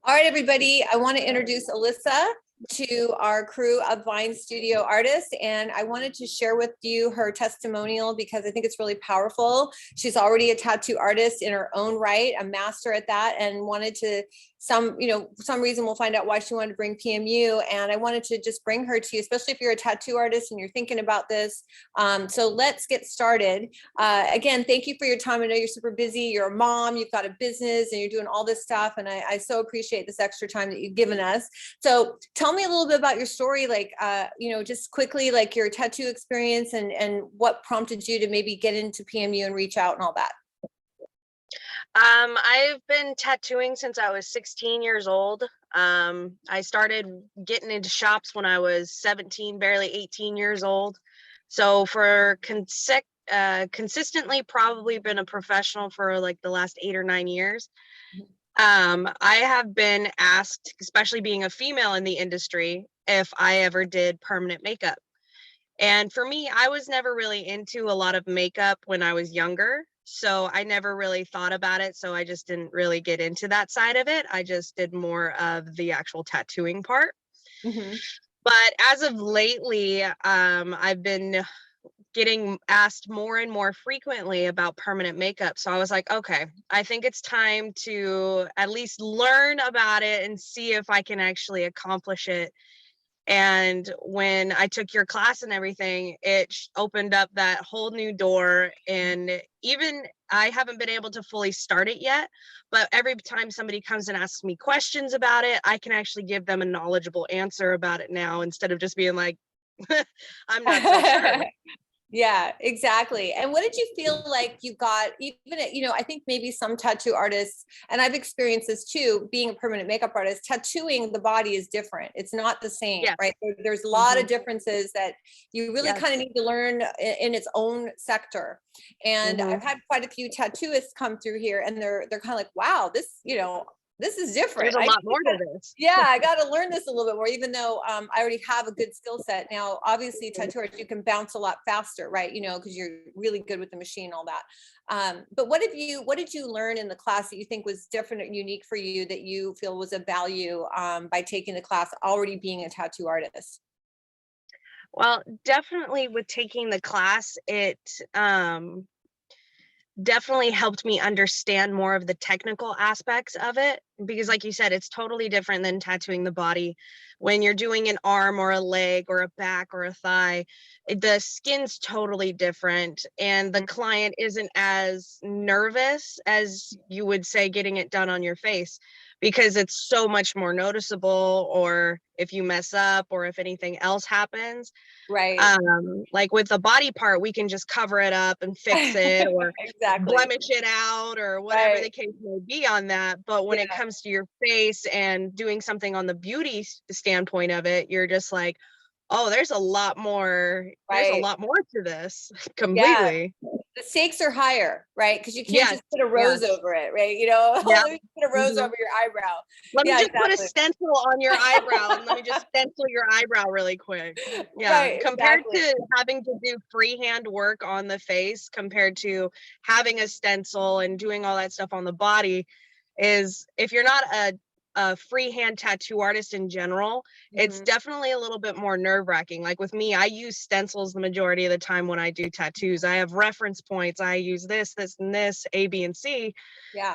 All right, everybody, I want to introduce Alyssa to our crew of Vine Studio artists. And I wanted to share with you her testimonial because I think it's really powerful. She's already a tattoo artist in her own right, a master at that, and wanted to, some reason we'll find out why she wanted to bring PMU. And I wanted to just bring her to you, especially if you're a tattoo artist and you're thinking about this. So let's get started. Again, thank you for your time. I know you're super busy. You're a mom, you've got a business, and you're doing all this stuff. And I so appreciate this extra time that you've given us. So tell me a little bit about your story, like, just quickly, like your tattoo experience and what prompted you to maybe get into PMU and reach out and all that. I've been tattooing since I was 16 years old. I started getting into shops when I was 17, barely 18 years old. So for consistently probably been a professional for like the last 8 or 9 years. I have been asked, especially being a female in the industry, if I ever did permanent makeup. And for me, I was never really into a lot of makeup when I was younger. So I never really thought about it. So I just didn't really get into that side of it. I just did more of the actual tattooing part. Mm-hmm. But as of lately, I've been getting asked more and more frequently about permanent makeup. So I was like, okay, I think it's time to at least learn about it and see if I can actually accomplish it. And when I took your class and everything, it opened up that whole new door. And even I haven't been able to fully start it yet, but every time somebody comes and asks me questions about it, I can actually give them a knowledgeable answer about it now, instead of just being like, I'm not so sure. Yeah, exactly. And what did you feel like you got, even at, I think maybe some tattoo artists, and I've experienced this too, being a permanent makeup artist, tattooing the body is different. It's not the same, Yes. right? There's a lot of differences that you really Yes. kind of need to learn in its own sector. And I've had quite a few tattooists come through here and they're kind of like, wow, this is different. There's a lot more to this. Yeah, I got to learn this a little bit more, even though I already have a good skill set. Now, obviously, tattoo artists, you can bounce a lot faster, right? Because you're really good with the machine and all that. But what did you learn in the class that you think was different and unique for you, that you feel was of value by taking the class, already being a tattoo artist? Well, definitely with taking the class, it definitely helped me understand more of the technical aspects of it, because like you said, it's totally different than tattooing the body. When you're doing an arm or a leg or a back or a thigh, the skin's totally different, and the client isn't as nervous as you would say getting it done on your face, because it's so much more noticeable, or if you mess up or if anything else happens. Right. Like with the body part, we can just cover it up and fix it, or exactly. blemish it out, or whatever the case may be on that. But when it comes to your face and doing something on the beauty standpoint of it, you're just like, oh, there's a lot more. There's a lot more to this. Completely. Yeah. The stakes are higher, right? Because you can't just put a rose over it, right? Let me put a rose over your eyebrow. Let me just put a stencil on your eyebrow, and let me just stencil your eyebrow really quick. Yeah. Right, compared to having to do freehand work on the face, compared to having a stencil and doing all that stuff on the body, is, if you're not a freehand tattoo artist in general, it's definitely a little bit more nerve-wracking. Like with me, I use stencils the majority of the time when I do tattoos. I have reference points. I use this, and this, A, B, and C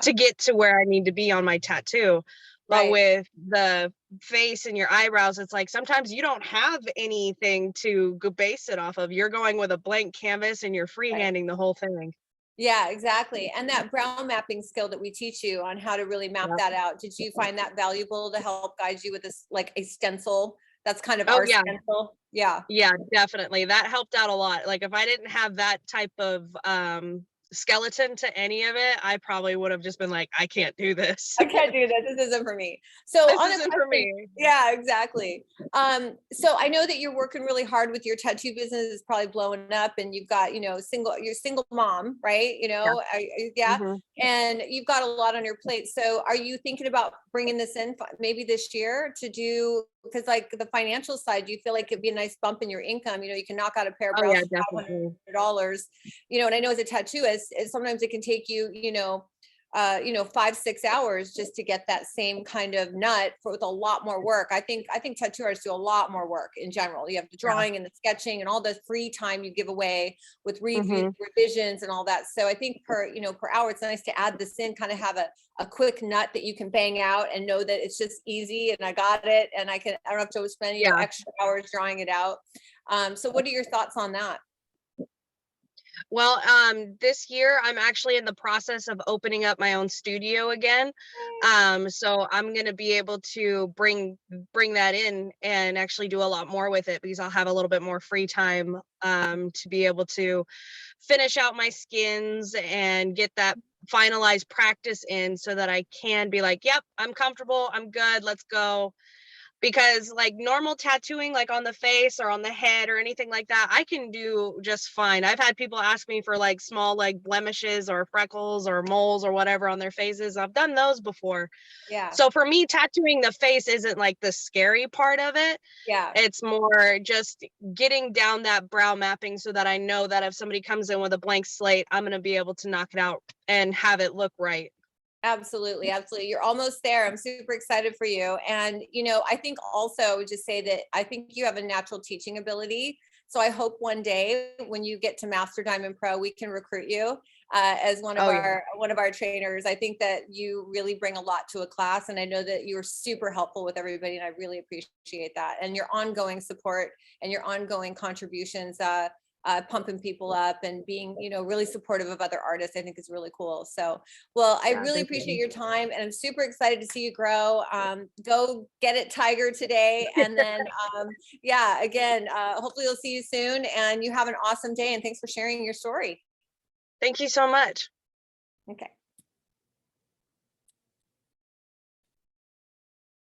to get to where I need to be on my tattoo. But with the face and your eyebrows, it's like sometimes you don't have anything to base it off of. You're going with a blank canvas and you're freehanding the whole thing. Yeah, exactly. And that brow mapping skill that we teach you on how to really map that out, did you find that valuable to help guide you with this, like a stencil? That's kind of our stencil. Yeah. Yeah, definitely. That helped out a lot. Like if I didn't have that type of skeleton to any of it, I probably would have just been like, I can't do this. I can't do this. This isn't for me. So this isn't for me. Yeah, exactly. So I know that you're working really hard with your tattoo business. Is probably blowing up, and you've got, you're single mom, right? And you've got a lot on your plate. So are you thinking about bringing this in maybe this year to do, because like the financial side, do you feel like it'd be a nice bump in your income? You can knock out a pair of brows for $500. And I know as a tattooist, sometimes it can take you, 5-6 hours just to get that same kind of nut with a lot more work. I think tattoo artists do a lot more work in general. You have the drawing and the sketching and all the free time you give away with revisions and all that. So I think per hour, it's nice to add this in, kind of have a quick nut that you can bang out and know that it's just easy and I got it and I don't have to spend extra hours drawing it out. So what are your thoughts on that? Well, this year I'm actually in the process of opening up my own studio again. So I'm going to be able to bring that in and actually do a lot more with it, because I'll have a little bit more free time to be able to finish out my skins and get that finalized practice in, so that I can be like, yep, I'm comfortable, I'm good, let's go. Because like normal tattooing, like on the face or on the head or anything like that, I can do just fine. I've had people ask me for like small like blemishes or freckles or moles or whatever on their faces. I've done those before. Yeah. So for me, tattooing the face isn't like the scary part of it. Yeah. It's more just getting down that brow mapping, so that I know that if somebody comes in with a blank slate, I'm going to be able to knock it out and have it look right. Absolutely. Absolutely. You're almost there. I'm super excited for you. And, I think also I would just say that I think you have a natural teaching ability. So I hope one day when you get to Master Diamond Pro, we can recruit you as one of our trainers. I think that you really bring a lot to a class, and I know that you're super helpful with everybody, and I really appreciate that. And your ongoing support and your ongoing contributions, pumping people up and being, really supportive of other artists, I think is really cool. So, well, I really appreciate your time, and I'm super excited to see you grow. Go get it, Tiger, today. And then, again, hopefully we'll see you soon, and you have an awesome day. And thanks for sharing your story. Thank you so much. Okay.